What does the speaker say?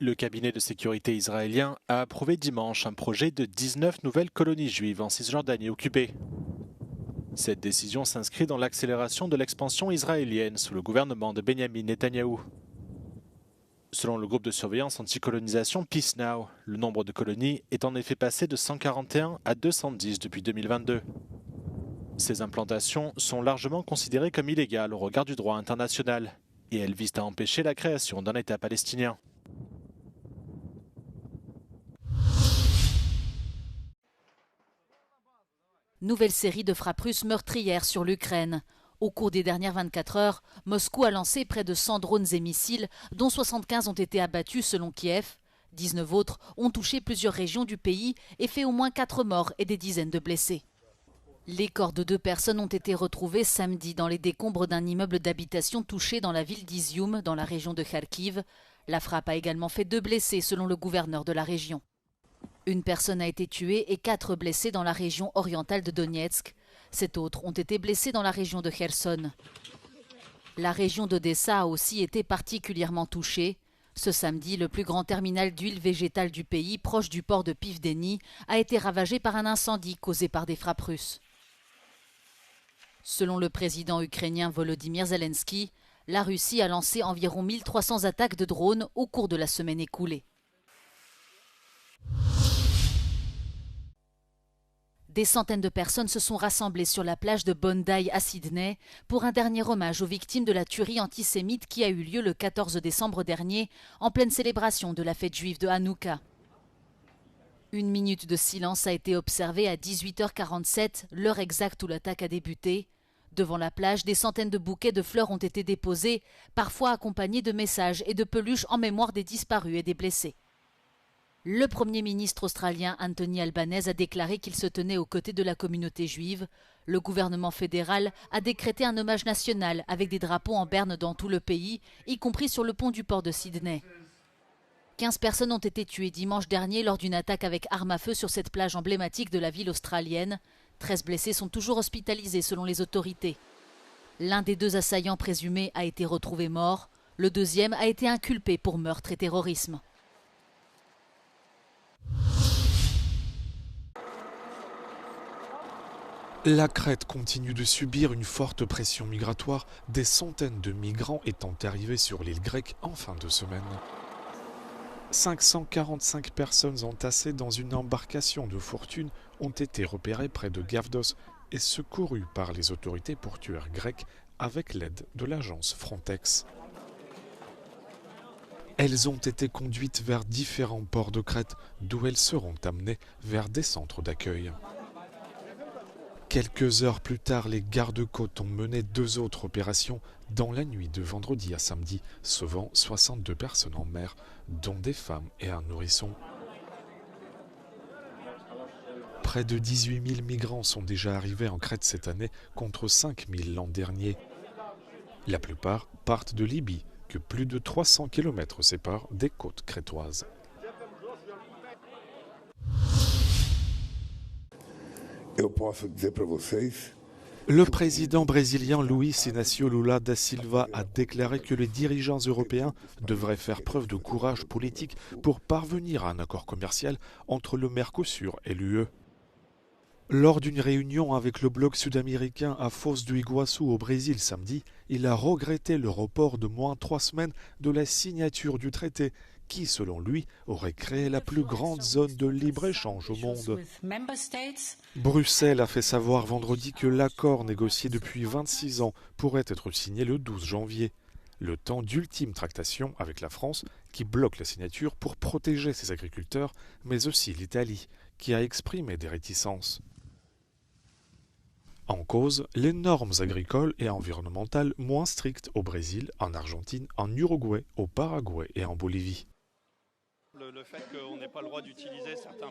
Le cabinet de sécurité israélien a approuvé dimanche un projet de 19 nouvelles colonies juives en Cisjordanie occupée. Cette décision s'inscrit dans l'accélération de l'expansion israélienne sous le gouvernement de Benyamin Netanyahou. Selon le groupe de surveillance anti-colonisation Peace Now, le nombre de colonies est en effet passé de 141 à 210 depuis 2022. Ces implantations sont largement considérées comme illégales au regard du droit international et elles visent à empêcher la création d'un État palestinien. Nouvelle série de frappes russes meurtrières sur l'Ukraine. Au cours des dernières 24 heures, Moscou a lancé près de 100 drones et missiles, dont 75 ont été abattus selon Kiev. 19 autres ont touché plusieurs régions du pays et fait au moins 4 morts et des dizaines de blessés. Les corps de 2 personnes ont été retrouvés samedi dans les décombres d'un immeuble d'habitation touché dans la ville d'Izium, dans la région de Kharkiv. La frappe a également fait 2 blessés selon le gouverneur de la région. Une personne a été tuée et 4 blessés dans la région orientale de Donetsk. 7 autres ont été blessés dans la région de Kherson. La région d'Odessa a aussi été particulièrement touchée. Ce samedi, le plus grand terminal d'huile végétale du pays, proche du port de Pivdeni, a été ravagé par un incendie causé par des frappes russes. Selon le président ukrainien Volodymyr Zelensky, la Russie a lancé environ 1300 attaques de drones au cours de la semaine écoulée. Des centaines de personnes se sont rassemblées sur la plage de Bondi à Sydney pour un dernier hommage aux victimes de la tuerie antisémite qui a eu lieu le 14 décembre dernier en pleine célébration de la fête juive de Hanouka. Une minute de silence a été observée à 18h47, l'heure exacte où l'attaque a débuté. Devant la plage, des centaines de bouquets de fleurs ont été déposés, parfois accompagnés de messages et de peluches en mémoire des disparus et des blessés. Le Premier ministre australien Anthony Albanese a déclaré qu'il se tenait aux côtés de la communauté juive. Le gouvernement fédéral a décrété un hommage national avec des drapeaux en berne dans tout le pays, y compris sur le pont du port de Sydney. 15 personnes ont été tuées dimanche dernier lors d'une attaque avec arme à feu sur cette plage emblématique de la ville australienne. 13 blessés sont toujours hospitalisés selon les autorités. L'un des 2 assaillants présumés a été retrouvé mort. Le deuxième a été inculpé pour meurtre et terrorisme. La Crète continue de subir une forte pression migratoire, des centaines de migrants étant arrivés sur l'île grecque en fin de semaine. 545 personnes entassées dans une embarcation de fortune ont été repérées près de Gavdos et secourues par les autorités portuaires grecques avec l'aide de l'agence Frontex. Elles ont été conduites vers différents ports de Crète, d'où elles seront amenées vers des centres d'accueil. Quelques heures plus tard, les gardes-côtes ont mené 2 autres opérations dans la nuit de vendredi à samedi, sauvant 62 personnes en mer, dont des femmes et un nourrisson. Près de 18 000 migrants sont déjà arrivés en Crète cette année, contre 5 000 l'an dernier. La plupart partent de Libye, que plus de 300 km séparent des côtes crétoises. Le président brésilien Luiz Inácio Lula da Silva a déclaré que les dirigeants européens devraient faire preuve de courage politique pour parvenir à un accord commercial entre le Mercosur et l'UE. Lors d'une réunion avec le bloc sud-américain à Foz do Iguaçu au Brésil samedi, il a regretté le report de moins 3 semaines de la signature du traité qui, selon lui, aurait créé la plus grande zone de libre-échange au monde. Bruxelles a fait savoir vendredi que l'accord négocié depuis 26 ans pourrait être signé le 12 janvier. Le temps d'ultime tractation avec la France, qui bloque la signature pour protéger ses agriculteurs, mais aussi l'Italie, qui a exprimé des réticences. En cause, les normes agricoles et environnementales moins strictes au Brésil, en Argentine, en Uruguay, au Paraguay et en Bolivie. Le fait qu'on n'ait pas le droit d'utiliser certains